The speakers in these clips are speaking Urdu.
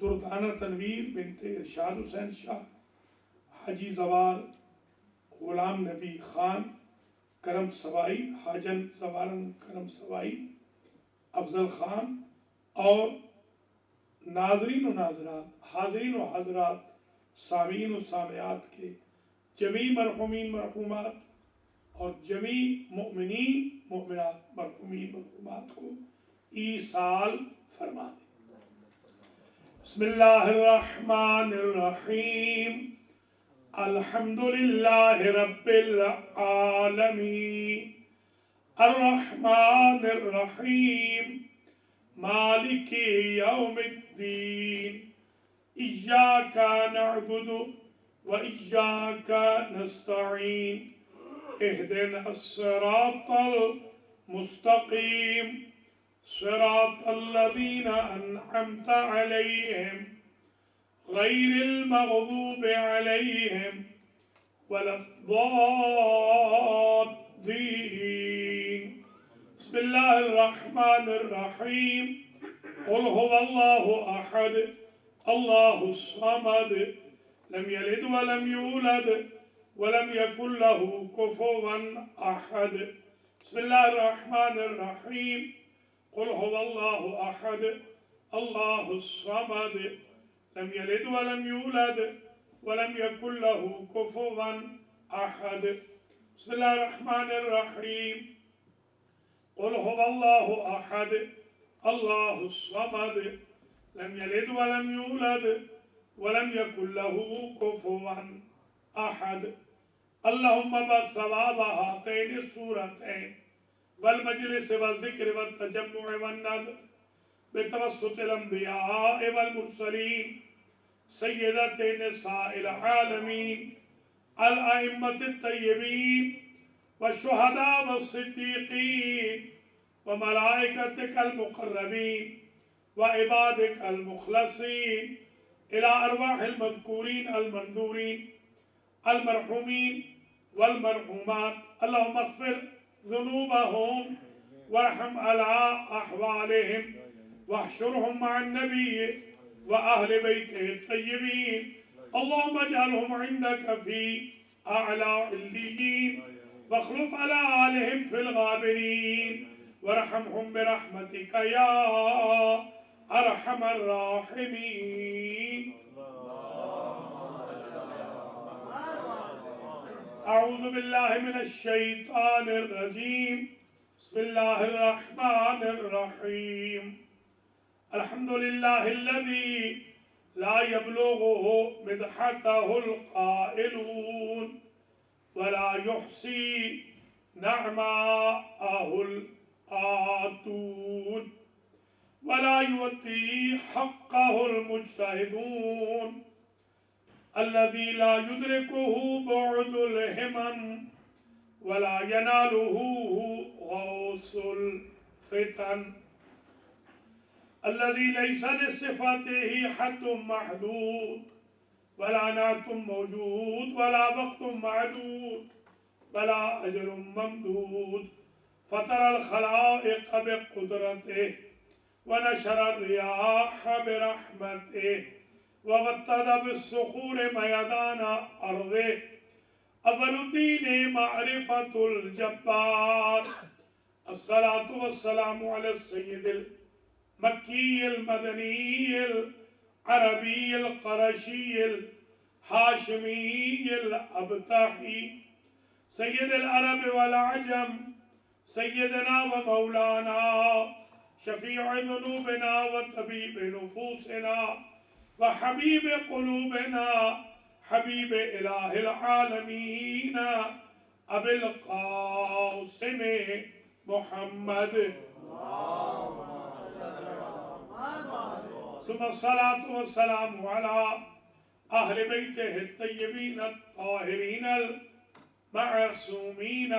دردانہ تنویر بنت ارشاد حسین شاہ، حاجی زوار غلام نبی خان کرم سوائی، حاجن زوارن کرم سوائی، افضل خان، اور ناظرین و ناظرات، حاضرین و حاضرات، سامعین و سامعات کے جمیع مرحومین مرحومات اور جمیع مؤمنین مؤمنات مرحومین مرحومات کو ایصال فرما دیں۔ بسم اللہ الرحمن الرحیم، الحمدللہ رب العالمین، الرحمن الرحیم، مالک یوم الدین، ایاک نعبد و ایاک نستعین، اہدنا الصراط المستقیم، صراط الذین انعمت علیہم غیر المغضوب علیہم ولا الضالین۔ بسم اللہ الرحمن الرحیم، قل هو اللہ احد اللہ الصمد لم یلد ولم یولد ولم یکن له کفوا احد۔ بسم اللہ الرحمن الرحیم، قل هو اللہ احد اللہ الصمد لم یلد ولم یولد ولم یکن له کفوا احد۔ بسم اللہ الرحمن الرحیم، قل هو اللہ احد اللہ الصمد لم یلد ولم یولد ولم یکن له کفوا احد۔ اللہم بثواب ہاتین السورتین والمجلس والذکر والتجمع والنذر بتوسط الانبیاء والمرسلین سیدت نساء العالمین الائمة الطیبین والشہداء والصدیقین وملائکتک المقربین وعبادک المخلصین الى ارواح المذکورین المنذورین المرحومین والمرحومات، اللہم اغفر ذنوبهم وارحم على احوالهم واحشرهم مع النبي واهل بيته الطيبين، اللهم اجعلهم عندك في اعلى عليين واخلف على آلهم في الغابرين وارحمهم برحمتك يا ارحم الراحمين۔ اعوذ باللہ من الشیطان الرجیم، بسم اللہ الرحمن الرحیم، الحمدللہ الذی لا یبلغه مدحته القائلون ولا یحصی نعماءه الآتون ولا یؤتی حقه المجتہدون، الذي لا يدركه بعد الهمم ولا يناله غوص الفتن، الذي ليس لصفاته حد محدود ولا نعت موجود ولا وقت معدود ولا أجل ممدود، فطر الخلائق بقدرته ونشر الرياح برحمته ووطد بالصخور میدان ارضه، اول الدین معرفت الجبار، الصلاة والسلام علی السید المکی المدنی العربی القرشی الحاشمی الابتحی، سید العرب والعجم، سیدنا و مولانا شفیع ذنوبنا وطبیب نفوسنا وحبیب قلوبنا حبیب الہ العالمین ابی القاسم محمد، ثم الصلاة والسلام على اہل بیتہ الطیبین الطاہرین المعصومین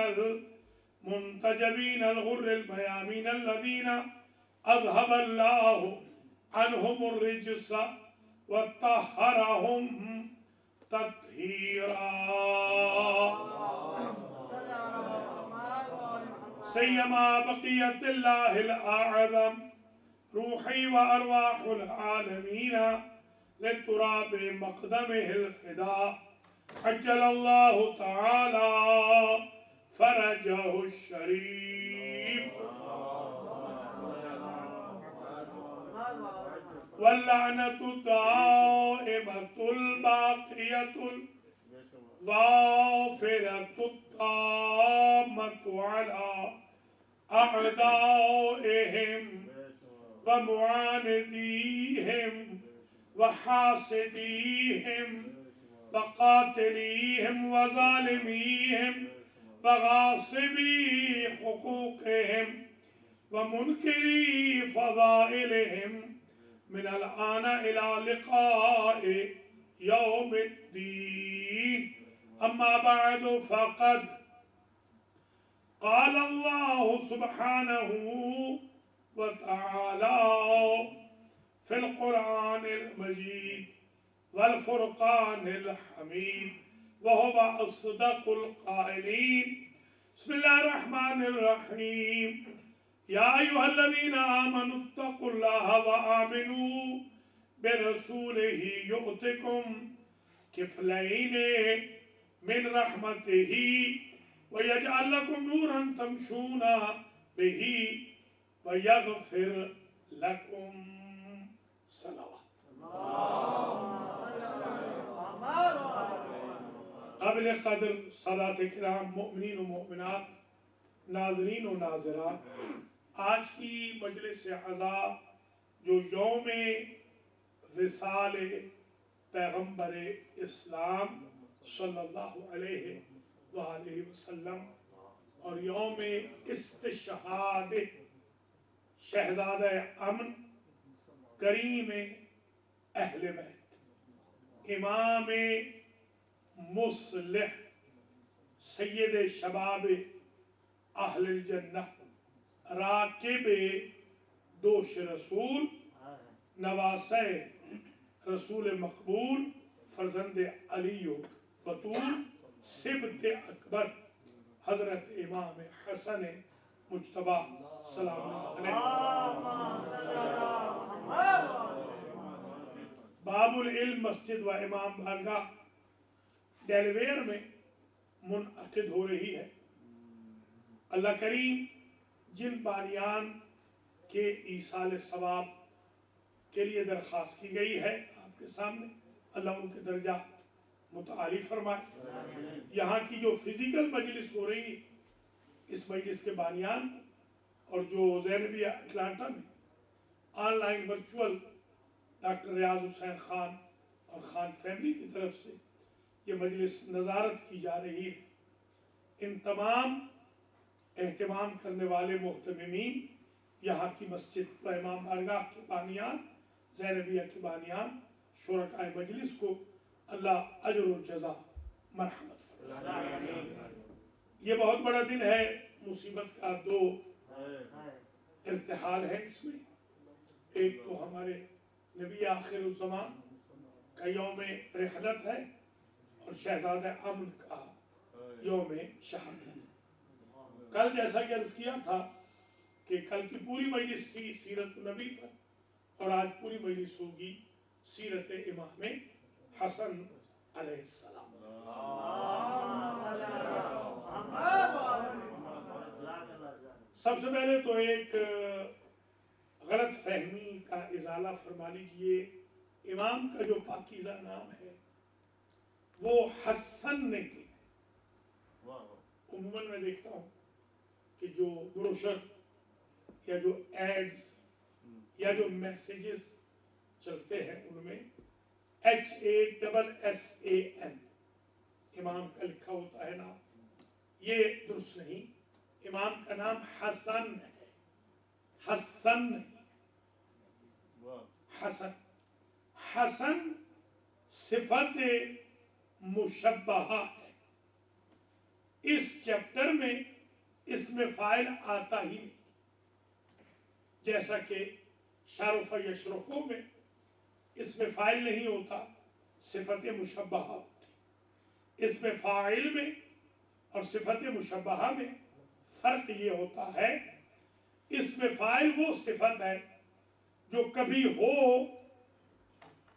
المنتجبین الغر المیامین الذین اذهب اللہ عنہم الرجس وطہرہم تطہیرا، سیما بقیت اللہ الاعظم روحی و ارواح العالمین لتراب مقدمه الفداء عجل الله تعالى فرجه الشريف واللعنة الدائمة الباقية الغافرة التامة على أعدائهم ومعانديهم وحاسديهم وقاتليهم وظالميهم وغاصبي حقوقهم ومنكري فضائلهم من الآن إلى لقاء يوم الدين أما بعد فقد قال الله سبحانه وتعالى في القرآن المجيد والفرقان الحميد وهو أصدق القائلين بسم الله الرحمن الرحيم يا أيها الذين آمنوا اتقوا الله وآمنوا برسوله يؤتكم كفلين من رحمته ويجعل لكم نورا تمشون به ويغفر لكم صلوات قابل قدر صلاة کرام مؤمنین و مؤمنات ناظرین و ناظرات آج کی مجلس عزا جو یوم وصال پیغمبر اسلام صلی اللہ علیہ وآلہ وسلم اور یوم استشہاد شہزادہ امن کریم اہل بیت امام مصلح سید شباب اہل الجنہ راکب دوش رسول نواسہ رسول مقبول فرزند علی و بطول سبت اکبر حضرت امام حسن مجتبی سلام علیہ باب العلم مسجد و امام بارگاہ ڈیلویر میں منعقد ہو رہی ہے۔ اللہ کریم جن بانیان کے ایصال ثواب کے لیے درخواست کی گئی ہے آپ کے سامنے، اللہ ان کے درجات متعالی فرمائے۔ یہاں کی جو فزیکل مجلس ہو رہی ہے اس مجلس کے بانیان اور جو زینبیہ اٹلانٹا میں آن لائن ورچول ڈاکٹر ریاض حسین خان اور خان فیملی کی طرف سے یہ مجلس نظارت کی جا رہی ہے۔ ان تمام اہتمام کرنے والے محتممین یہاں کی مسجد و امام بارگاہ کے بانیان زینبیہ کے بانیان شرکائے مجلس کو اللہ اجر و جزا مرحمت فرمائے۔ یہ بہت بڑا دن ہے، مصیبت کا دو ارتحال ہے اس میں، ایک تو ہمارے نبی آخر الزمان کا یوم رحلت ہے اور شہزادہ امن کا یوم شہادت۔ کل جیسا کہ عرض کیا تھا کہ کل کی پوری مجلس تھی سیرت نبی پر اور آج پوری مجلس ہوگی سیرت امام حسن علیہ السلام۔ سب سے پہلے تو ایک غلط فہمی کا ازالہ فرما لیجئے۔ امام کا جو پاکیزہ نام ہے وہ حسن نہیں ہے۔ عموماً میں دیکھتا ہوں کہ جو بروشر یا جو ایڈز یا جو میسیجز چلتے ہیں ان میں HASSAN امام کا لکھا ہوتا ہے نام، یہ درست نہیں۔ امام کا نام حسن ہے، حسن نہیں، حسن۔ حسن صفت مشبہہ ہے۔ اس چیپٹر میں اسم فاعل آتا ہی نہیں، جیسا کہ شرف یشرفوں میں اسم فاعل نہیں ہوتا، صفت مشبہہ ہوتی۔ اسم فاعل میں اور صفت مشبہہ میں فرق یہ ہوتا ہے، اسم فاعل وہ صفت ہے جو کبھی ہو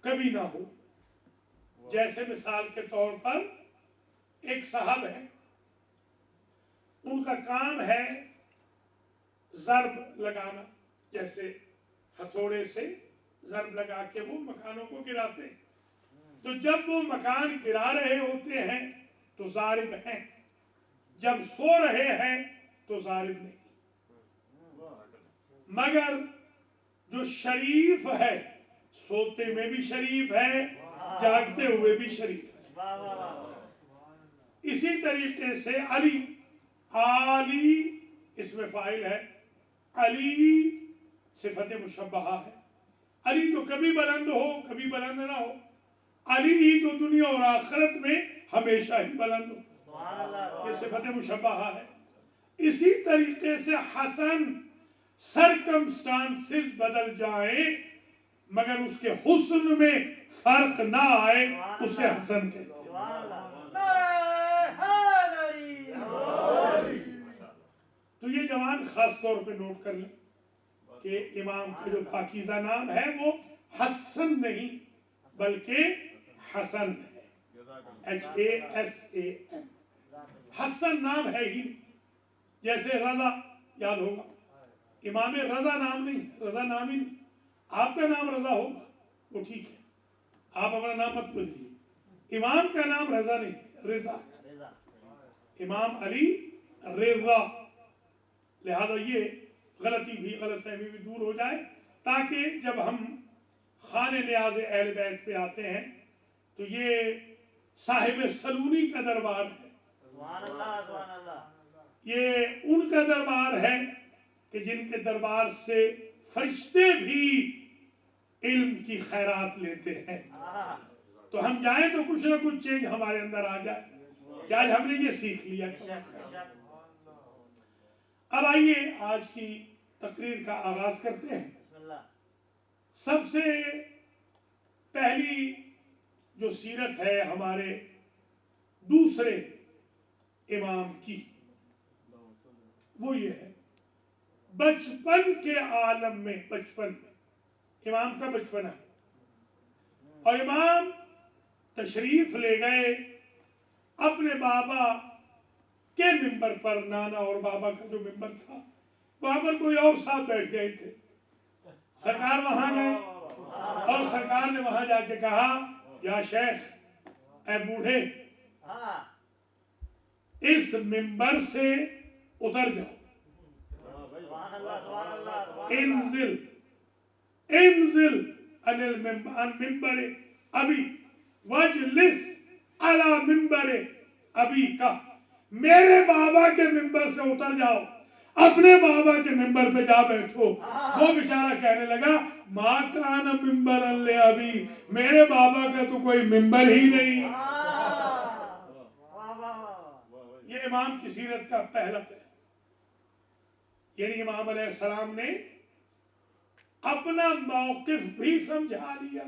کبھی نہ ہو. جیسے مثال کے طور پر ایک صاحب ہے، ان کا کام ہے ضرب لگانا، جیسے ہتھوڑے سے ضرب لگا کے وہ مکانوں کو گراتے ہیں. تو جب وہ مکان گرا رہے ہوتے ہیں تو ضارب ہیں، جب سو رہے ہیں تو ضارب نہیں. مگر جو شریف ہے سوتے میں بھی شریف ہے، جاگتے ہوئے بھی شریف ہے. اسی طریقے سے علی، علی اس میں فاعل ہے، علی صفت مشبہہ ہے. علی تو کبھی بلند ہو کبھی بلند نہ ہو، علی ہی تو دنیا اور آخرت میں ہمیشہ ہی بلند ہو، یہ صفت مشبہہ ہے. اسی طریقے سے حسن، سرکمسٹانسز بدل جائیں مگر اس کے حسن میں فرق نہ آئے، اسے حسن کہتے ہیں. تو یہ جوان خاص طور پہ نوٹ کر لیں کہ امام کا جو پاکیزہ نام ہے وہ حسن نہیں بلکہ حسن ہے، HASAN. حسن نام ہے ہی نہیں. جیسے رضا یاد ہوگا، امام رضا نام نہیں، رضا نام ہی نہیں. آپ کا نام رضا ہوگا وہ ٹھیک ہے، آپ اپنا نام مت بدلیے. امام کا نام رضا نہیں، رضا. امام علی رضا. لہذا یہ غلطی بھی، غلط فہمی بھی دور ہو جائے، تاکہ جب ہم خانے نیاز اہل بیت پہ آتے ہیں تو یہ صاحب سلونی کا دربار ہے. یہ ان کا دربار ہے کہ جن کے دربار سے فرشتے بھی علم کی خیرات لیتے ہیں. تو ہم جائیں تو کچھ نہ کچھ چینج ہمارے اندر آ جائے کہ آج ہم نے یہ سیکھ لیا. اب آئیے آج کی تقریر کا آغاز کرتے ہیں. سب سے پہلی جو سیرت ہے ہمارے دوسرے امام کی، وہ یہ ہے بچپن کے عالم میں. بچپن میں امام کا بچپنا ہے، اور امام تشریف لے گئے اپنے بابا کے ممبر پر. نانا اور بابا کا جو ممبر تھا وہاں پر کوئی اور ساتھ بیٹھ گئے تھے. سرکار وہاں گئے اور سرکار نے وہاں جا کے کہا، یا شیخ، اے بوڑھے، اس ممبر سے اتر جاؤ. انزل انزل عن المنبر ابی واجلس علی منبر ابی کا. میرے بابا کے ممبر سے اتر جاؤ، اپنے بابا کے ممبر پہ جا بیٹھو. وہ بیچارہ کہنے لگا، ما کان منبرا لابی، میرے بابا کا تو کوئی ممبر ہی نہیں. یہ امام کی سیرت کا پہلا ہے. یعنی امام علیہ السلام نے اپنا موقف بھی سمجھا لیا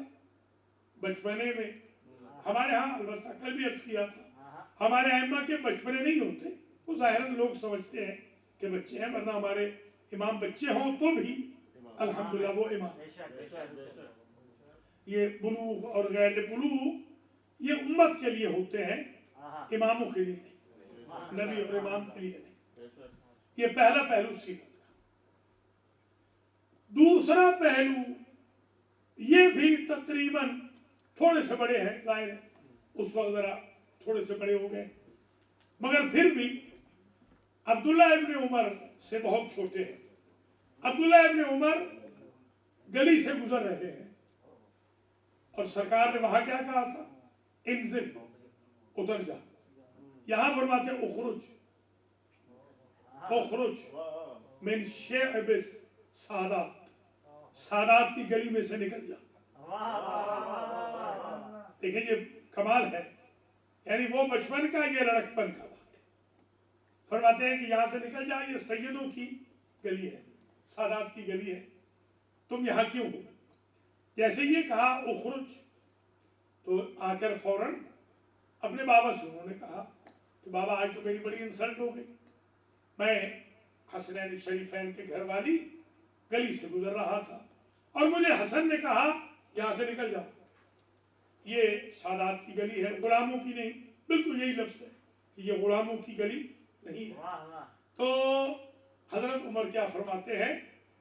بچپنے میں. ہمارے ہاں البتہ کل بھی عرض کیا تھا، ہمارے ائمہ کے بچپنے نہیں ہوتے. وہ ظاہراً لوگ سمجھتے ہیں کہ بچے ہیں، ورنہ ہمارے امام بچے ہوں تو بھی الحمدللہ وہ امام. یہ بلوغ اور غیر بلوغ یہ امت کے لیے ہوتے ہیں، اماموں کے لیے نہیں، نبی اور امام کے لیے نہیں. یہ پہلا پہلو سیرت کا. دوسرا پہلو یہ بھی تقریباً تھوڑے سے بڑے ہیں، ظاہر ہے اس وقت ذرا تھوڑے سے بڑے ہو گئے، مگر پھر بھی عبداللہ ابن عمر سے بہت چھوٹے ہیں. عبداللہ ابن عمر گلی سے گزر رہے ہیں اور سرکار نے وہاں کیا کہا تھا؟ انزل، اتر جا. یہاں فرماتے اخرج، اخرج من شعب سادات، سادات کی گلی میں سے نکل جا. دیکھیں یہ کمال ہے، یعنی وہ بچپن کا، یہ لڑکپن کا بات. فرماتے ہیں کہ یہاں سے نکل جا، یہ سیدوں کی گلی ہے، سادات کی گلی ہے، تم یہاں کیوں ہو؟ جیسے یہ کہا اخرج تو آ کر فوراً اپنے بابا سے انہوں نے کہا کہ بابا آج تو میری بڑی انسلٹ ہو گئی، میں حسنین شریفین کے گھر والی گلی سے گزر رہا تھا اور مجھے حسن نے کہا یہاں سے نکل جاؤ. یہ سادات کی گلی ہے، غلاموں کی نہیں. بالکل یہی لفظ ہے کہ یہ غلاموں کی گلی نہیں ہے. تو حضرت عمر کیا فرماتے ہیں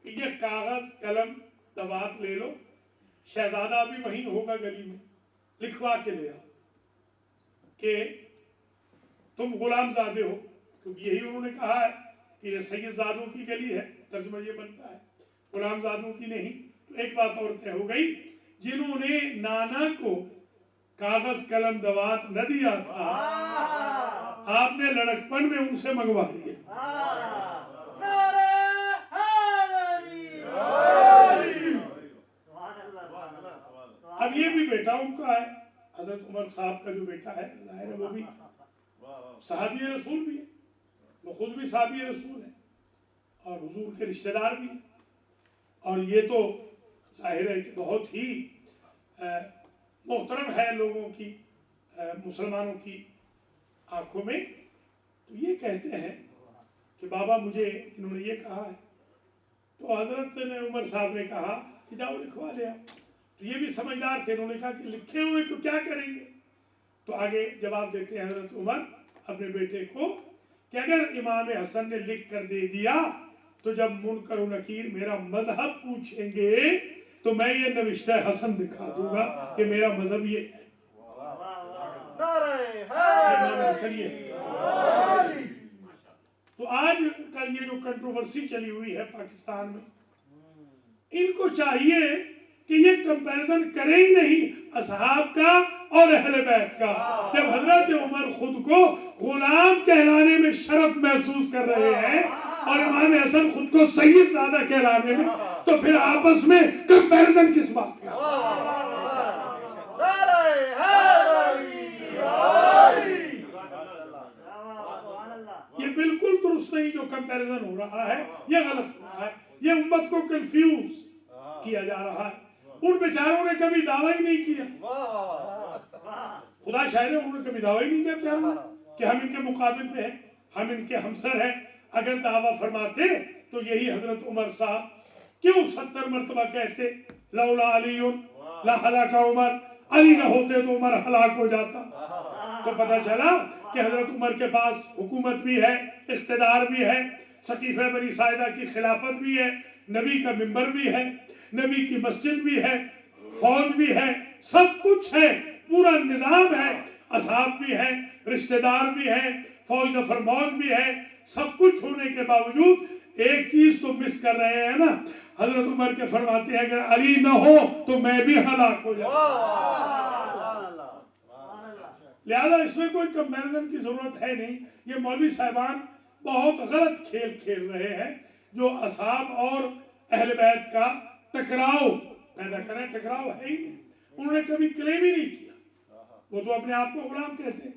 کہ یہ کاغذ قلم دوات لے لو، شہزادہ بھی وہیں ہوگا گلی میں، لکھوا کے لے آؤ کہ تم غلام زادے ہو، کیونکہ یہی انہوں نے کہا ہے کہ یہ سید زادوں کی گلی ہے. ترجمہ یہ بنتا ہے، غلام زادوں کی نہیں. تو ایک بات اور طے ہو گئی، جنہوں نے نانا کو کاغذ قلم دوات نہ دیا تھا آپ نے لڑکپن میں ان سے منگوا لیے. اب یہ بھی بیٹا ان کا ہے، حضرت عمر صاحب کا جو بیٹا ہے ظاہر ہے وہ بھی صحابی رسول بھی ہے، وہ خود بھی صحابی رسول ہے اور حضور کے رشتہ دار بھی ہیں. اور یہ تو ظاہر ہے کہ بہت ہی محترم ہے لوگوں کی، مسلمانوں کی آنکھوں میں. تو یہ کہتے ہیں کہ بابا مجھے انہوں نے یہ کہا ہے. تو حضرت نے عمر صاحب نے کہا کہ جاؤ لکھوا لے آؤ. تو یہ بھی سمجھدار تھے، انہوں نے کہا کہ لکھے ہوئے کو کیا کریں گے. تو آگے جواب دیتے ہیں حضرت عمر اپنے بیٹے کو کہ اگر امام حسن نے لکھ کر دے دیا تو جب منکر و نکیر میرا مذہب پوچھیں گے تو میں یہ نوشتہ حسن دکھا دوں گا کہ میرا مذہب یہ ہے. امام حسن یہ ہے. تو آج کل یہ جو کنٹروورسی چلی ہوئی ہے پاکستان میں، ان کو چاہیے کہ یہ کمپیریزن کریں ہی نہیں اصحاب کا اور اہل بیت کا. جب حضرت عمر خود کو غلام کہلانے میں شرف محسوس کر رہے ہیں اور امام حسن خود کو سید زادہ کہلانے میں، تو پھر آپس میں کمپیریزن کس بات کا. یہ بالکل درست نہیں جو کمپیریزن ہو رہا ہے، یہ غلط ہو رہا ہے، یہ امت کو کنفیوز کیا جا رہا ہے. ان بیچاروں نے کبھی دعویٰ ہی نہیں کیا، خدا شاہد ہے انہوں نے کبھی دعویٰ ہی نہیں کیا بیچاروں نے کہ ہم ان کے مقابل میں ہیں، ہم ان کے ہمسر ہیں. اگر دعویٰ فرماتے تو یہی حضرت عمر صاحب کیوں 70 مرتبہ کہتے لولا علی لہلاک عمر، علی نہ ہوتے تو عمر ہلاک ہو جاتا. تو پتہ چلا کہ حضرت عمر کے پاس حکومت بھی ہے، اقتدار بھی ہے، سقیفہ بنی ساعدہ کی خلافت بھی ہے، نبی کا منبر بھی ہے، نبی کی مسجد بھی ہے، فوج بھی ہے، سب کچھ ہے، پورا نظام ہے، اصحاب بھی ہیں، رشتہ دار بھی ہیں، فوج فرمون بھی ہے. سب کچھ ہونے کے باوجود ایک چیز تو مس کر رہے ہیں نا. حضرت عمر کے فرماتے ہیں اگر علی نہ ہو تو میں بھی ہلاک ہو جاؤں. لہذا اس میں کوئی کمپیریزن کی ضرورت ہے نہیں. یہ مولوی صاحبان بہت غلط کھیل کھیل رہے ہیں جو اصحاب اور اہل بیت کا ٹکراؤ پیدا کریں. ٹکراؤ ہے ہی نہیں، انہوں نے کبھی کلیم ہی نہیں کیا. وہ تو اپنے آپ کو غلام کہتے ہیں.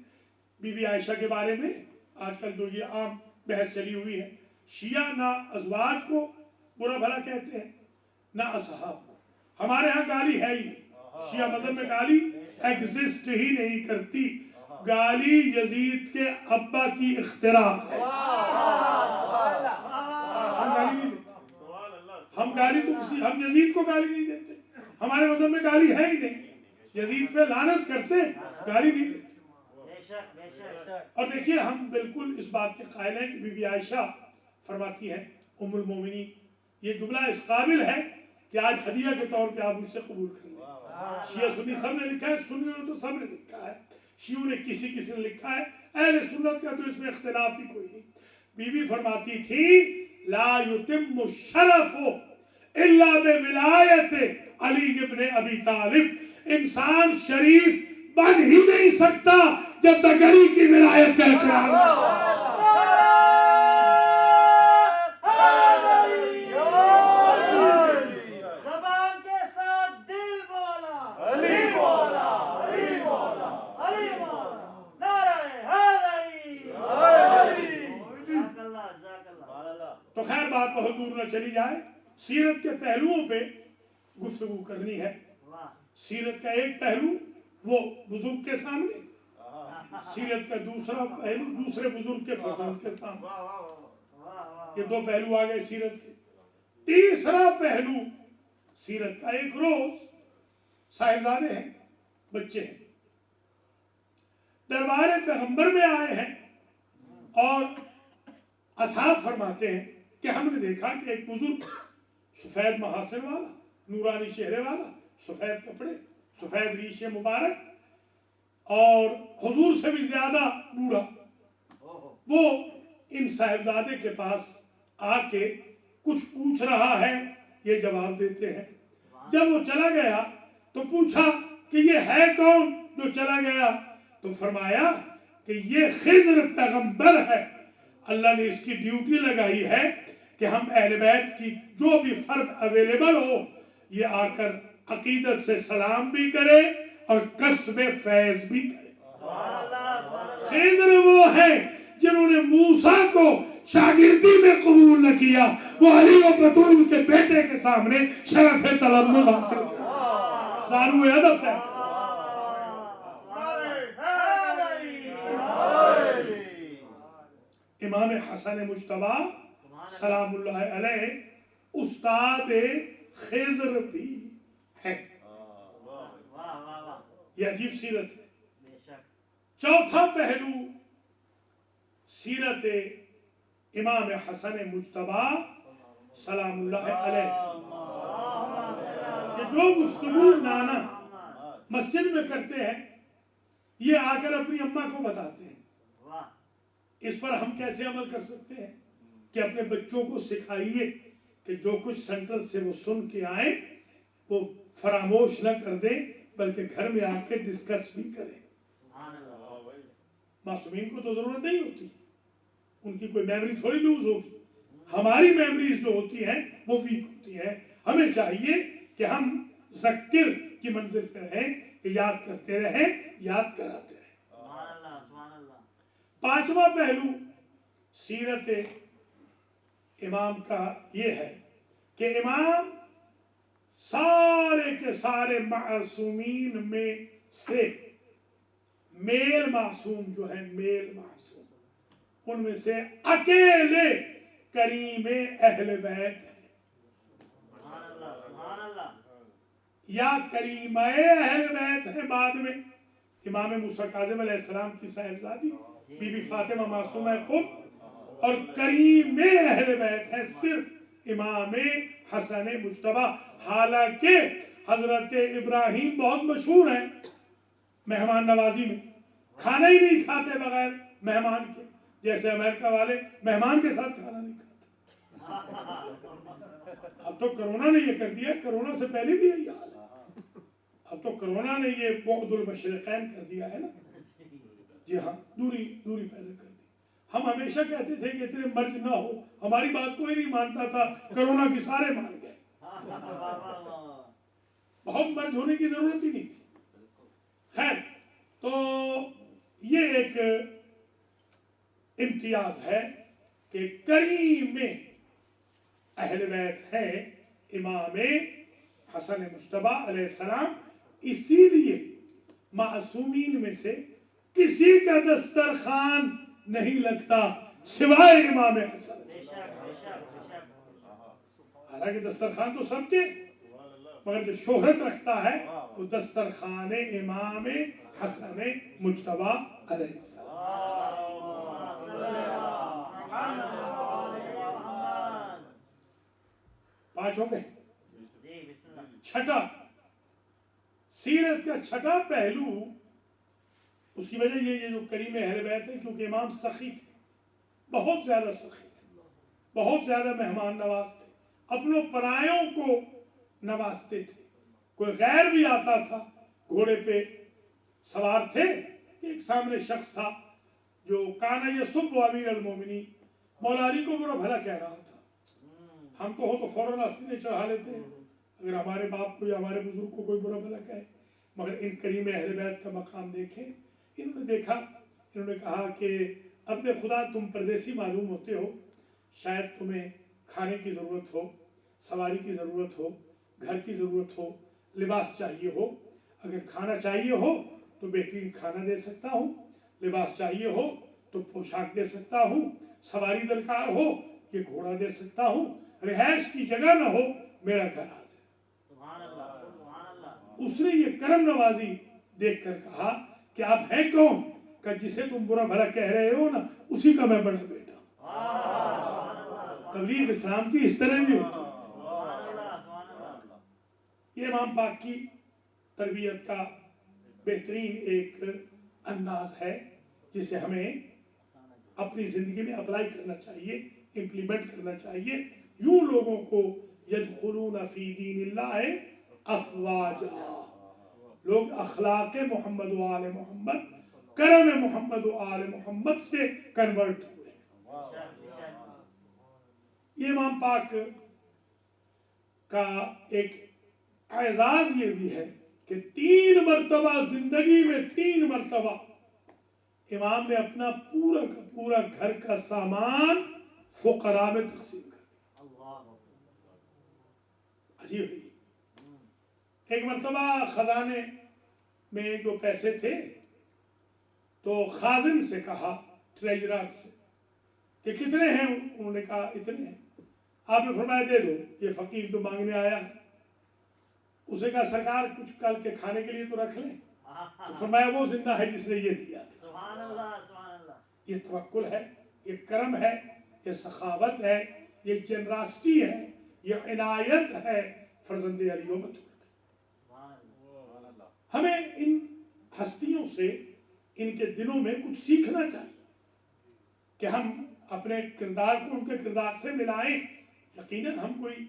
بی بی عائشہ کے بارے میں آج کل جو یہ عام بحث چلی ہوئی ہے، شیعہ نہ ازواج کو برا بھلا کہتے ہیں نہ اصحاب کو. ہمارے ہاں گالی ہے ہی نہیں، شیعہ مذہب میں گالی ایگزسٹ ہی نہیں کرتی. گالی یزید کے ابا کی اختراع ہے. ہم گالی نہیں دیتے، ہم یزید کو گالی نہیں دیتے. ہمارے مذہب میں گالی ہے ہی نہیں. یزید پہ لعنت کرتے، گالی نہیں دیتے. اور دیکھیے ہم بالکل اس بات کے قائل ہیں کہ بی بی عائشہ فرماتی ہیں ام المومنین، یہ جملہ اس قابل ہے کہ آج ہدیہ کے طور پہ آپ مجھ سے قبول کر لیں. شیعہ سنی سب نے لکھا ہے، سنیوں نے تو سب نے لکھا ہے، شیعوں نے کسی نے لکھا ہے، اہل سنت کا تو اس میں اختلاف ہی کوئی نہیں. بی بی فرماتی تھی لا یتم الشرف الا بولایت علی ابن ابی طالب. انسان شریف بن ہی نہیں سکتا جب تک علی کی ولایت کا اقرار ہو. زبان کے ساتھ دل بولا علی بولا علی بولا علی بولا نعرہ حیدری جزاک اللہ. تو خیر بات بہت دور نہ چلی جائے، سیرت کے پہلوؤں پہ گفتگو کرنی ہے. سیرت کا ایک پہلو وہ بزرگ کے سامنے، سیرت کا دوسرا پہلو دوسرے بزرگ کے فضل کے سامنے. یہ دو پہلو آ گئے سیرت کے. تیسرا پہلو سیرت کا ایک روز صاحبزادے ہیں بچے ہیں، دربار پیغمبر میں آئے ہیں اور اصحاب فرماتے ہیں کہ ہم نے دیکھا کہ ایک بزرگ سفید محاسن والا، نورانی چہرے والا، سفید کپڑے، سفید ریش مبارک اور حضور سے بھی زیادہ بوڑھا، وہ ان صاحبزادے کے پاس آ کے کچھ پوچھ رہا ہے، یہ جواب دیتے ہیں۔ جب وہ چلا گیا تو پوچھا کہ یہ ہے کون جو چلا گیا؟ تو فرمایا کہ یہ خضر پیغمبر ہے، اللہ نے اس کی ڈیوٹی لگائی ہے کہ ہم اہل بیت کی جو بھی فرد اویلیبل ہو یہ آ کر عقیدت سے سلام بھی کرے اور کسب فیض بھی کرے۔ خضر وہ ہیں جنہوں نے موسیٰ کو شاگردی میں قبول نہ کیا، وہ علی و بطول کے بیٹے کے سامنے شرف تلمذ حاصل کیا۔ سانو ادب ہے۔ امام حسن مجتبیٰ سلام اللہ علیہ استاد خضر بھی ہے۔ یہ عجیب سیرت ہے۔ چوتھا پہلو سیرت امام حسن مجتبیٰ سلام اللہ علیہ کہ جو گفتگو نانا مسجد میں کرتے ہیں یہ آ کر اپنی اماں کو بتاتے ہیں۔ اس پر ہم کیسے عمل کر سکتے ہیں کہ اپنے بچوں کو سکھائیے کہ جو کچھ سینٹر سے وہ سن کے آئیں وہ فراموش نہ کر دیں بلکہ گھر میں آ کے ڈسکس بھی کریں۔ معصومین کو تو ضرورت نہیں ہوتی، ان کی کوئی میموری تھوڑی لوز ہوگی، ہماری میموریز جو ہوتی ہیں وہ ویک ہوتی ہیں۔ ہمیں چاہیے کہ ہم ذکر کی منزل پہ رہیں کہ یاد کرتے رہیں، یاد کراتے رہیں۔ پانچواں پہلو سیرت امام کا یہ ہے کہ امام سارے کے سارے معصومین میں سے میل معصوم جو ہے، میل معصوم ان میں سے اکیلے کریم اہل بیت ہیں، یا کریم اہل بیت ہیں۔ بعد میں امام موسیٰ کاظم علیہ السلام کی صاحبزادی بی بی فاطمہ معصومہ خود اور کریم اہل بیت ہے صرف امام حسن مجتبیٰ۔ حالانکہ حضرت ابراہیم بہت مشہور ہیں مہمان نوازی میں، کھانا ہی نہیں کھاتے بغیر مہمان کے، جیسے امریکہ والے مہمان کے ساتھ کھانا نہیں کھاتے۔ اب تو کرونا نے یہ کر دیا، کرونا سے پہلے بھی یہی حال ہے، اب تو کرونا نے یہ بعد المشرقین کر دیا ہے نا، جی ہاں، دوری پیدا کر دی۔ ہم ہمیشہ کہتے تھے کہ اتنے مرض نہ ہو، ہماری بات کوئی نہیں مانتا تھا، کرونا کی سارے مان گئے، بہت مرض ہونے کی ضرورت ہی نہیں تھی۔ خیر، تو یہ ایک امتیاز ہے کہ کریم اہل بیت ہے امام حسن مجتبیٰ علیہ السلام، اسی لیے معصومین میں سے کسی کا دسترخوان نہیں لگتا سوائے امام حسن۔ حالانکہ دسترخوان تو سب کے، مگر جو شہرت رکھتا ہے وہ دسترخوان امام حسن مجتبیٰ علیہ السلام۔ پانچ ہو گئے۔ چھٹا سیرت کا چھٹا پہلو، اس کی وجہ یہ جو کریم اہل بیت ہے کیونکہ امام سخی تھے، بہت زیادہ سخی تھے، بہت زیادہ مہمان نواز تھے، اپنوں پرایوں کو نوازتے تھے۔ کوئی غیر بھی آتا تھا، گھوڑے پہ سوار تھے، ایک سامنے شخص تھا جو کانا یسب امیر المومنین، مولا علی کو برا بھلا کہہ رہا تھا۔ ہم کو ہو تو فوراً سینے چڑھا لیتے ہیں اگر ہمارے باپ کو یا ہمارے بزرگ کو کوئی برا بھلا کہے، مگر ان کریم اہل بیت کا مقام دیکھیں۔ انہوں نے دیکھا، انہوں نے کہا کہ اپنے خدا تم پردیسی معلوم ہوتے ہو، شاید تمہیں کھانے کی ضرورت ہو، سواری کی ضرورت ہو، گھر کی ضرورت ہو، لباس چاہیے ہو۔ اگر کھانا چاہیے ہو تو بہترین کھانا دے سکتا ہوں، لباس چاہیے ہو تو پوشاک دے سکتا ہوں، سواری درکار ہو یہ گھوڑا دے سکتا ہوں، رہائش کی جگہ نہ ہو میرا گھر حاضر۔ اس نے یہ کرم نوازی دیکھ کر کہا کہ آپ ہیں کون؟ کہ جسے تم برا بھلا کہہ رہے ہو نا اسی کا میں بڑا بیٹا ہوں۔ تبلیغ اسلام کی اس طرح بھی ہوتی ہے۔ یہ امام پاک کی تربیت کا بہترین ایک انداز ہے جسے ہمیں اپنی زندگی میں اپلائی کرنا چاہیے، امپلیمنٹ کرنا چاہیے۔ یوں لوگوں کو یدخلون فی دین اللہ افواجا، لوگ اخلاق محمد و آل محمد، کرم محمد و آل محمد سے کنورٹ ہوئے۔ یہ امام پاک کا ایک اعزاز یہ بھی ہے کہ 3 مرتبہ زندگی میں 3 مرتبہ امام نے اپنا پورا کا پورا گھر کا سامان فقراء میں تقسیم کر دیا۔ عجیب ہے۔ ایک مرتبہ خزانے میں جو پیسے تھے تو خازن سے کہا، ٹریجرر سے، کہ کتنے ہیں؟ انہوں نے کہا اتنے ہیں۔ آپ نے فرمایا دے دو، یہ فقیر تو مانگنے آیا ہے۔ اسے کہا سرکار کچھ کل کے کھانے کے لیے تو رکھ لیں۔ تو فرمایا وہ زندہ ہے جس نے یہ دیا تھا۔ یہ توکل ہے، یہ کرم ہے، یہ سخاوت ہے، یہ جنراسٹی ہے، یہ عنایت ہے فرزند علی و بطول۔ ہمیں ان ہستیوں سے، ان کے دنوں میں کچھ سیکھنا چاہیے کہ ہم اپنے کردار کو ان کے کردار سے ملائیں۔ یقیناً ہم کوئی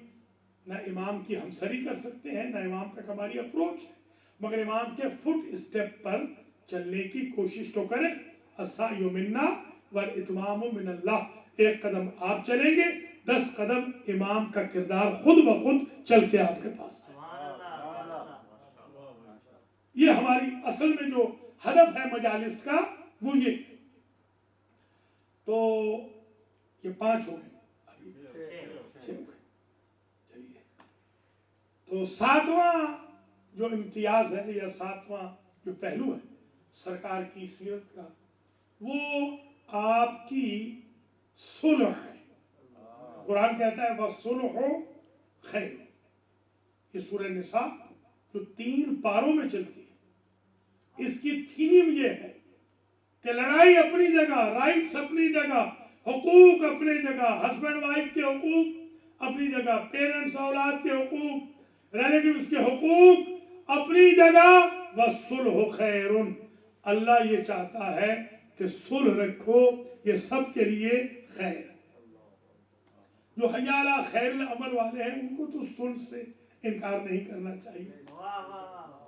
نہ امام کی ہمسری کر سکتے ہیں، نہ امام تک ہماری اپروچ ہے، مگر امام کے فٹ اسٹیپ پر چلنے کی کوشش تو کریں۔ السعی منا والاتمام من اللہ، ایک قدم آپ چلیں گے، 10 قدم امام کا کردار خود بخود چل کے آپ کے پاس آئے۔ یہ ہماری اصل میں جو ہدف ہے مجالس کا وہ یہ۔ تو یہ 5 ہو گئے، ابھی 6 ہو گئے۔ چلیے، تو 7واں جو امتیاز ہے یا 7واں جو پہلو ہے سرکار کی سیرت کا، وہ آپ کی صلح ہے۔ قرآن کہتا ہے وَالصُّلْحُ خَيْرٌ۔ یہ سورہ نساء جو 3 پاروں میں چلتی ہے، اس کی تھیم یہ ہے کہ لڑائی اپنی جگہ، رائٹس اپنی جگہ، حقوق اپنی جگہ، ہسبینڈ وائف کے حقوق اپنی جگہ، پیرنٹس اولاد کے حقوق، ریلیٹیوز کے حقوق اپنی جگہ، وَالصُّلْحُ خَيْرٌ۔ اللہ یہ چاہتا ہے کہ صلح رکھو، یہ سب کے لیے خیر ہے۔ جو حی علی خیر العمل والے ہیں ان کو تو صلح سے انکار نہیں کرنا چاہیے۔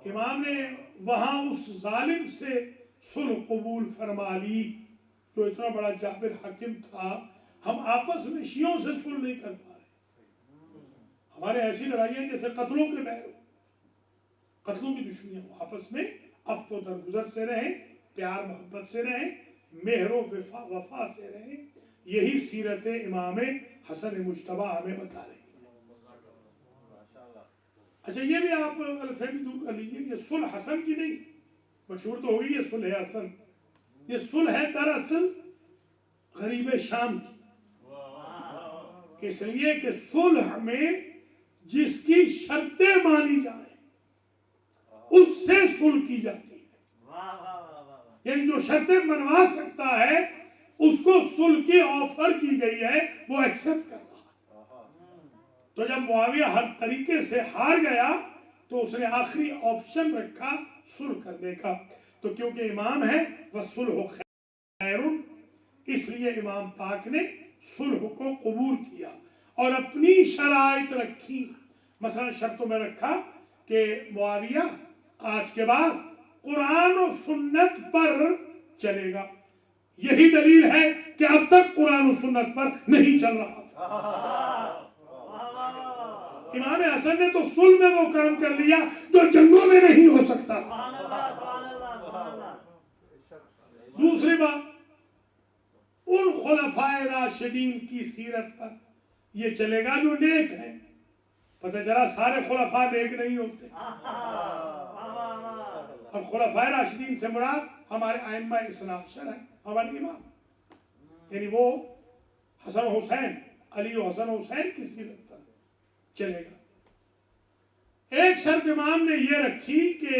امام نے وہاں اس ظالم سے صلح قبول فرما لی جو اتنا بڑا جابر حاکم تھا۔ ہم آپس میں شیعوں سے صلح نہیں کر پا رہے، ہمارے ایسی لڑائیاں جیسے قتلوں کے بہر، قتلوں کی دشمنیاں، آپس میں عفو و درگزر سے رہیں، پیار محبت سے رہیں، مہر و وفا سے رہیں۔ یہی سیرت امام حسن مجتبیٰ ہمیں بتا رہی ہے۔ اچھا یہ بھی آپ الفہمی دور کر لیجئے، یہ صلح حسن کی نہیں، مشہور تو ہوگی یہ صلح حسن، یہ صلح ہے دراصل غریب شام کی، اس لیے کہ صلح میں جس کی شرطیں مانی جائیں اس سے صلح کی جاتی ہے، یعنی جو شرطیں منوا سکتا ہے اس کو صلح کی آفر کی گئی ہے، وہ ایکسپٹ کر رہا ہے۔ تو جب معاویہ ہر طریقے سے ہار گیا تو اس نے آخری آپشن رکھا صلح کرنے کا، تو کیونکہ امام ہے وَالصُّلْحُ خَيْرٌ، اس لیے امام پاک نے صلح کو قبول کیا اور اپنی شرائط رکھی۔ مثلا شرطوں میں رکھا کہ معاویہ آج کے بعد قرآن و سنت پر چلے گا۔ یہی دلیل ہے کہ اب تک قرآن و سنت پر نہیں چل رہا تھا۔ امام حسن نے تو صلح میں وہ کام کر لیا جو جنگوں میں نہیں ہو سکتا تھا۔ دوسری بات، ان خلفائے راشدین کی سیرت پر یہ چلے گا جو نیک ہیں۔ پتہ چلا سارے خلفاء نیک نہیں ہوتے، اور خلفائے راشدین سے مراد ہمارے ائمہ اثنا عشر ہیں، ہمارے امام، یعنی وہ حسن حسین، علی و حسن حسین کی سیرت پر چلے گا۔ ایک شرط امام نے یہ رکھی کہ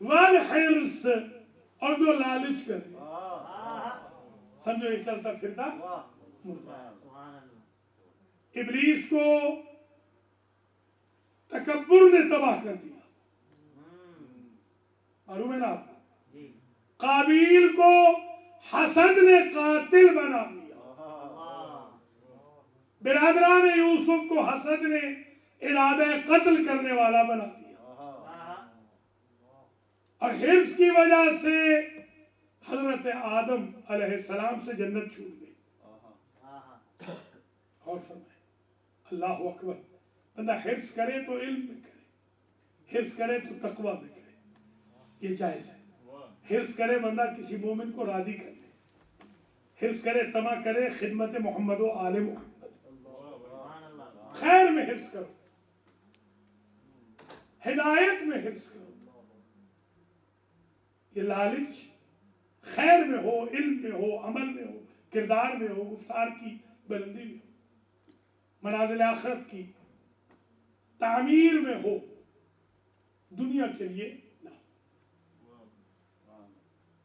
والحرص اور جو لالچ کرے، سمجھو یہ چلتا پھرتا مردہ ہے۔ ابلیس کو تکبر نے تباہ کر دیا، معلوم ہے نا آپ کو؟ قابیل کو حسد نے قاتل بنا دیا، برادران یوسف کو حسد نے ارادہ قتل کرنے والا بنا دیا، اور حرص کی وجہ سے حضرت آدم علیہ السلام سے جنت چھوٹ گئی۔ اور فرمائے اللہ اکبر، بندہ حرص کرے تو علم میں کرے، حرص کرے تو تقوی میں کرے، یہ جائز ہے۔ حرص کرے بندہ کسی مومن کو راضی کر لے، حرص کرے طمع کرے خدمت محمد و آل محمد، خیر میں حرص کرو، ہدایت میں حرص کرو۔ یہ لالچ خیر میں ہو، علم میں ہو، عمل میں ہو، کردار میں ہو، گفتار کی بلندی میں ہو، منازل آخرت کی تعمیر میں ہو، دنیا کے لیے نہ ہو۔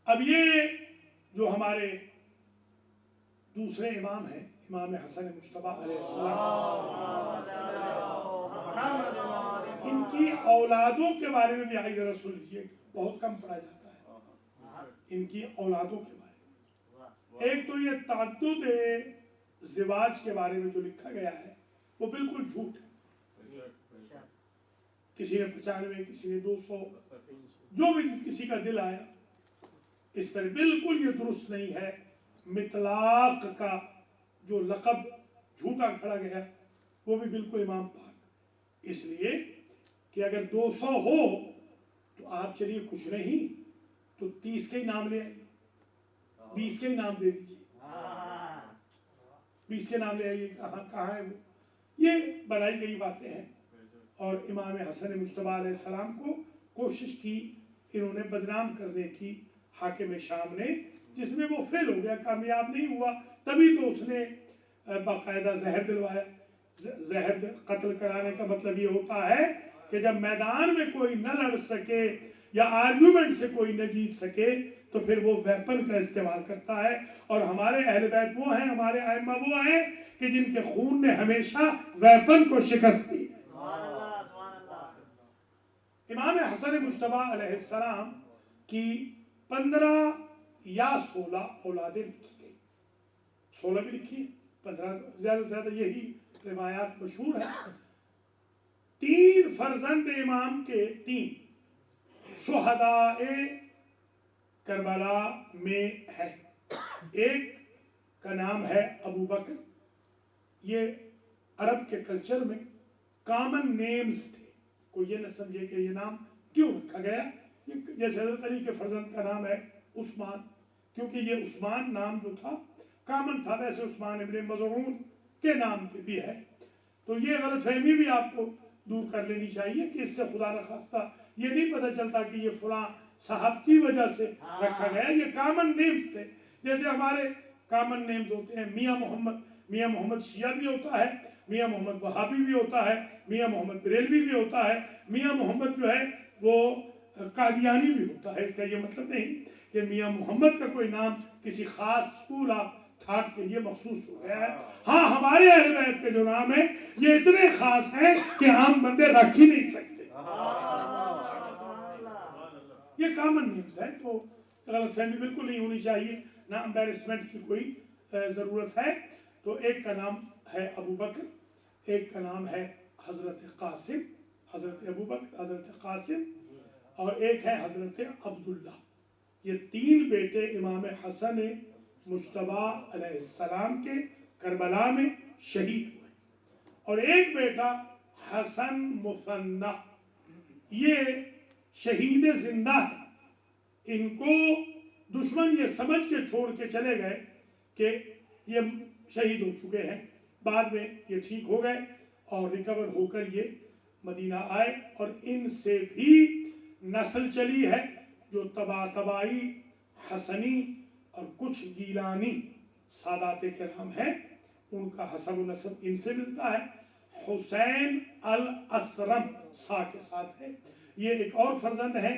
اب یہ جو ہمارے دوسرے امام ہیں، امام حسن مجتبیٰ علیہ السلام، ان کی اولادوں کے بارے میں بھی آئی ذرا سن لیجیے، بہت کم پڑھا جاتا ہے ان کی اولادوں کے بارے میں۔ ایک تو یہ تعدد زواج کے بارے میں جو لکھا گیا ہے وہ بالکل جھوٹ ہے، کسی نے 95 کسی نے 200، جو بھی کسی کا دل آیا اس پر، بالکل یہ درست نہیں ہے۔ مطلاق کا جو لقب جھوٹا کھڑا گیا وہ بھی بالکل امام پاک، اس لیے کہ اگر 200 ہو تو آپ چلیے کچھ نہیں تو 30 کے ہی نام لے آئیے، 20 کے ہی نام دے دیجیے، 20 کے نام لے آئیے، کہاں ہے وہ؟ یہ بنائی گئی باتیں ہیں۔ اور امام حسن مجتبیٰ علیہ السلام کو کوشش کی انہوں نے بدنام کرنے کی حاکم شام نے، جس میں وہ فیل ہو گیا، کامیاب نہیں ہوا، تبھی تو اس نے باقاعدہ زہر دلوایا۔ زہر قتل کرانے کا مطلب یہ ہوتا ہے کہ جب میدان میں کوئی نہ لڑ سکے یا آرگیومنٹ سے کوئی نہ جیت سکے تو پھر وہ ویپن کا استعمال کرتا ہے، اور ہمارے اہل بیت وہ ہیں، ہمارے ائمہ وہ ہیں کہ جن کے خون نے ہمیشہ ویپن کو شکست دی۔ امام حسن مجتبیٰ علیہ السلام کی 15 یا 16 اولادیں لکھی گئی، 16 بھی لکھی ہیں، 15 زیادہ سے زیادہ یہی روایات مشہور ہیں۔ 3 فرزند امام کے 3 شہداء کربلا میں ہے۔ ایک کا نام ہے ابو بکر، یہ عرب کے کلچر میں کامن نیمز تھے، کوئی یہ نہ سمجھے کہ یہ نام کیوں رکھا گیا، جیسے حضرت علی کے فرزند کا نام ہے عثمان، کیونکہ یہ عثمان نام جو تھا کامن تھا، ویسے عثمان ابن مظعون کے نام پہ بھی ہے۔ تو یہ غلط فہمی بھی آپ کو دور کر لینی چاہیے کہ اس سے خدا نخواستہ یہ نہیں پتہ چلتا کہ یہ فلاں صاحب کی وجہ سے رکھا گیا، یہ کامن نیمز تھے۔ جیسے ہمارے کامن نیمز ہوتے ہیں میاں محمد، میاں محمد شیعہ بھی ہوتا ہے، میاں محمد وہابی بھی ہوتا ہے، میاں محمد بریلوی بھی ہوتا ہے، میاں محمد جو ہے وہ قادیانی بھی ہوتا ہے۔ اس کا یہ مطلب نہیں کہ میاں محمد کا کوئی نام کسی خاص اسکول آف تھاٹ کے لیے مخصوص ہو گیا ہے۔ ہاں ہمارے اہل بیت کے جو نام ہیں یہ اتنے خاص ہیں کہ عام بندے رکھ ہی نہیں سکتے، یہ کامن نیمز ہیں، تو غلط فہمی بالکل نہیں ہونی چاہیے، نہ امبیرسمنٹ کی کوئی ضرورت ہے۔ تو ایک کا نام ہے ابو بکر، ایک کا نام ہے حضرت قاسم، حضرت ابو بکر، حضرت قاسم، اور ایک ہے حضرت عبداللہ۔ یہ 3 بیٹے امام حسن مجتبیٰ علیہ السلام کے کربلا میں شہید ہوئے، اور ایک بیٹا حسن مثنی، یہ شہید زندہ ہے۔ ان کو دشمن یہ سمجھ کے چھوڑ کے چلے گئے کہ یہ شہید ہو چکے ہیں، بعد میں یہ ٹھیک ہو گئے اور ریکور ہو کر یہ مدینہ آئے، اور ان سے بھی نسل چلی ہے جو طباطبائی، حسنی اور کچھ گیلانی سادات کرام ہیں، ان کا حسب و نسب ان سے ملتا ہے۔ حسین الاسرم سا کے ساتھ ہے۔ یہ ایک اور فرزند ہیں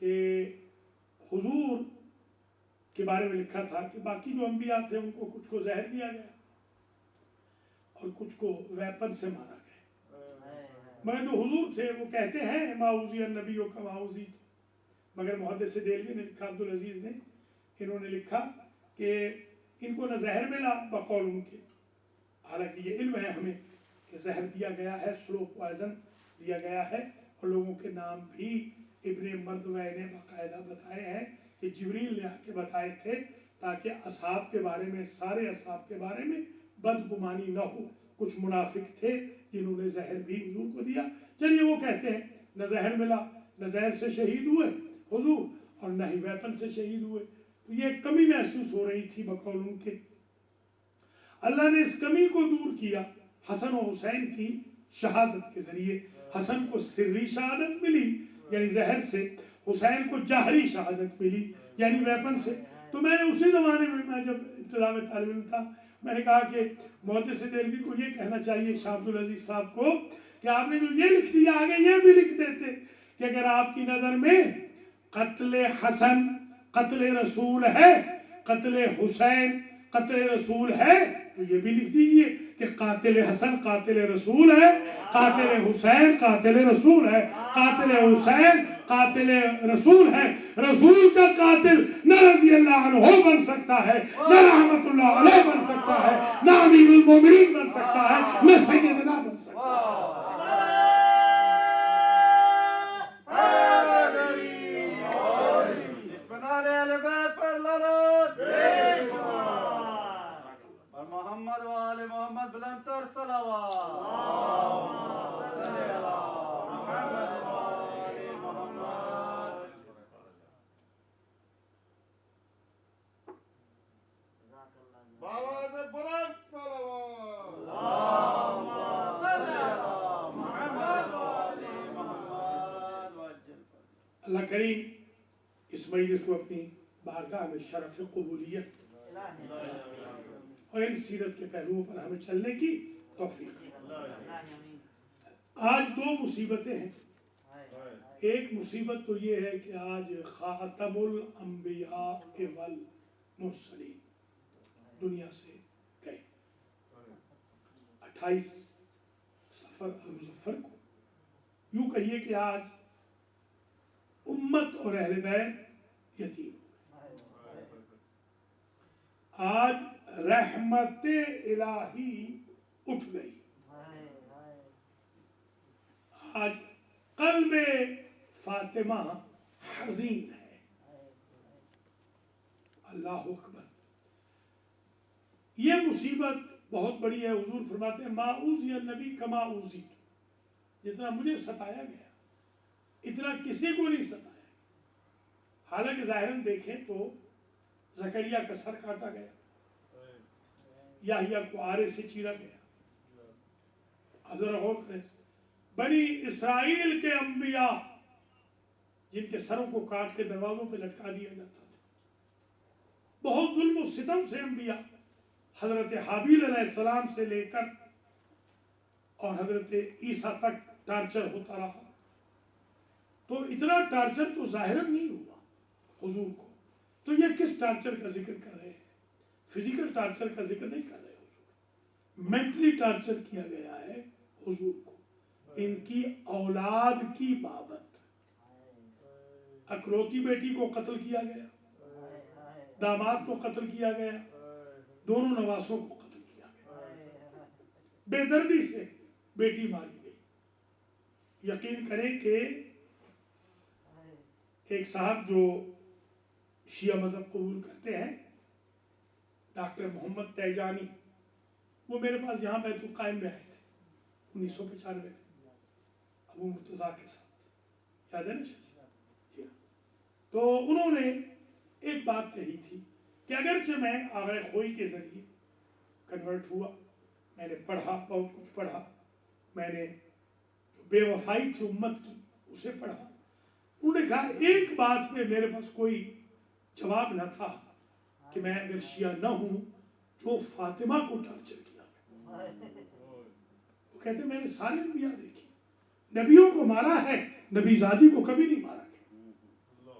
کہ حضور کے بارے میں لکھا تھا کہ باقی جو انبیاء تھے ان کو کچھ کو زہر دیا گیا اور کچھ کو ویپن سے مارا گیا، مگر جو حضور تھے وہ کہتے ہیں ما اوذی النبی کما اوذیت، مگر محدث دہلوی نے لکھا، عبدالعزیز نے، انہوں نے لکھا کہ ان کو نہ زہر ملا بقول ان کے، حالانکہ یہ علم ہے ہمیں کہ زہر دیا گیا ہے، سلو پوائزن دیا گیا ہے، اور لوگوں کے نام بھی ابن مردوے نے باقاعدہ بتائے ہیں کہ جبریل نے آ کے بتائے تھے تاکہ اصحاب کے بارے میں، سارے اصحاب کے بارے میں بدگمانی نہ ہو۔ کچھ منافق تھے جنہوں نے زہر بھی حضور کو دیا۔ چلیے وہ کہتے ہیں نہ زہر ملا، نہ زہر سے شہید ہوئے حضور اور نہ ہی ویپن سے شہید ہوئے، تو یہ کمی محسوس ہو رہی تھی بقول ان کے۔ اللہ نے اس کمی کو دور کیا حسن و حسین کی شہادت کے ذریعے۔ حسن کو سری شہادت ملی یعنی زہر سے، حسین کو جہری شہادت ملی یعنی ویپن سے۔ تو میں نے اسی زمانے میں جب ابتدا میں طالب علم تھا، میں نے کہا کہ محدث دہلوی کو یہ کہنا چاہیے شاہ عبدالعزیز صاحب کو کہ آپ نے جو یہ لکھ دیا آگے یہ بھی لکھ دیتے کہ اگر آپ کی نظر میں قتل حسن قتل رسول ہے، قتل حسین قتل رسول ہے، تو یہ بھی لکھ دیجئے کہ قاتل حسن قاتل رسول ہے، قاتل حسین قاتل رسول ہے، قاتل حسین قاتل رسول ہے۔ رسول کا قاتل نہ رضی اللہ عنہ بن سکتا ہے، نہ رحمت اللہ علیہ بن سکتا ہے، نہ امیر المومنین بن سکتا ہے، نہ سیدنا بن سکتا ہے۔ محمد وآل محمد بلندتر صلوات۔ محمد وآل محمد۔ بآواز بلند صلوات۔ محمد وآل محمد۔ اللہ کریم اس مجلس کو اپنی بارگاہ میں شرف قبولیت اور ان سیرت کے پہلوؤں پر ہمیں چلنے کی توفیق۔ آج دو مصیبتیں ہیں۔ ایک مصیبت تو یہ ہے کہ آج خاتم الانبیاء والمرسلین دنیا سے گئے۔ 28 صفر المظفر کو یوں کہیے کہ آج امت اور اہل بیت یتیم ہو گئے۔ آج رحمت الہی اٹھ گئی۔ آج قلب فاطمہ حزین ہے۔ اللہ اکبر۔ یہ مصیبت بہت بڑی ہے۔ حضور فرماتے ہیں ما اوذی النبی کما اوذیت، جتنا مجھے ستایا گیا اتنا کسی کو نہیں ستایا۔ حالانکہ ظاہراً دیکھیں تو زکریا کا سر کاٹا گیا، یحییٰ کو آرے سے چیرا گیا۔ اب ذرا غور کریں، بنی اسرائیل کے انبیاء جن کے سروں کو کاٹ کے دروازوں پہ لٹکا دیا جاتا تھا، بہت ظلم و ستم سے انبیاء، حضرت حابیل علیہ السلام سے لے کر اور حضرت عیسیٰ تک ٹارچر ہوتا رہا۔ تو اتنا ٹارچر تو ظاہراً نہیں ہوا حضور کو، تو یہ کس ٹارچر کا ذکر کر رہے ہیں؟ فزیکل ٹارچر کا ذکر نہیں کر رہے حضور، مینٹلی ٹارچر کیا گیا ہے حضور کو ان کی اولاد کی بابت۔ اکلوتی بیٹی کو قتل کیا گیا، داماد کو قتل کیا گیا، دونوں نواسوں کو قتل کیا گیا، بے دردی سے بیٹی ماری گئی۔ یقین کریں کہ ایک صاحب جو شیعہ مذہب قبول کرتے ہیں، ڈاکٹر محمد تیجانی، وہ میرے پاس یہاں بیت القائم میں آئے تھے 1995 میں ابو مرتضیٰ کے ساتھ، یاد ہے نا؟ جی۔ تو انہوں نے ایک بات کہی تھی کہ اگرچہ میں آغا خوئی کے ذریعے کنورٹ ہوا، میں نے پڑھا، بہت کچھ پڑھا، میں نے بے وفائی تھی امت کی اسے پڑھا، انہوں نے کہا ایک بات پہ میرے پاس کوئی جواب نہ تھا کہ میں اگر شیعہ نہ ہوں جو فاطمہ کو ٹارچر کیا۔ وہ کہتے میں نے سارے انبیاء دیکھی، نبیوں کو مارا ہے، نبی زادی کو کبھی نہیں مارا گیا۔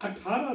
18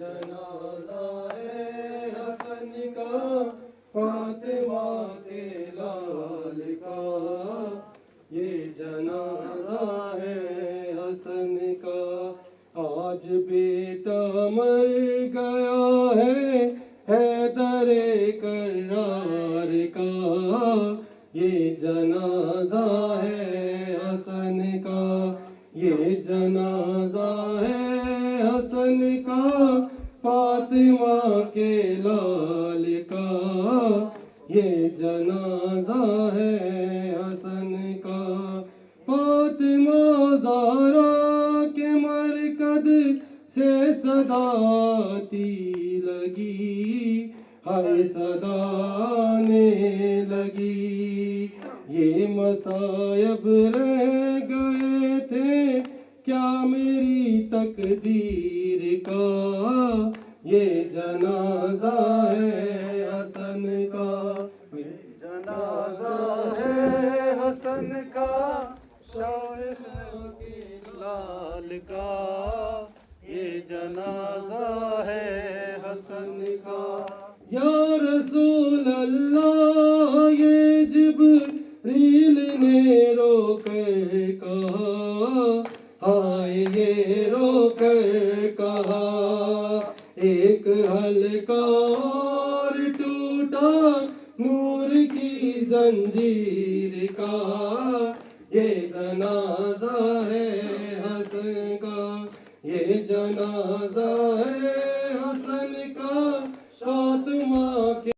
جنازہ ہے حسن کا فاطمہ کے لال کا یہ جنازہ ہے حسن کا آج بیٹا مر گیا ہے حیدر کرار کا یہ جنازہ ہے حسن کا یہ جنازہ ہے حسن کا فاطمہ کے لال کا یہ جنازہ ہے حسن کا فاطمہ زہرا کے مرکز سے صدا آتی لگی ہائے صدا آنے لگی یہ مصائب رہ گئے تھے کیا میری تقدیر کا یہ جنازہ ہے حسن کا جنازہ ہے حسن کا شاہ لال کا یہ جنازہ ہے حسن کا یا رسول اللہ یہ جبریل نے رو کر کہا ہائے یہ رو کر کہا ایک حلقہ اور ٹوٹا نور کی زنجیر کا یہ جنازہ ہے حسن کا یہ جنازہ ہے حسن کا فاطمہ کے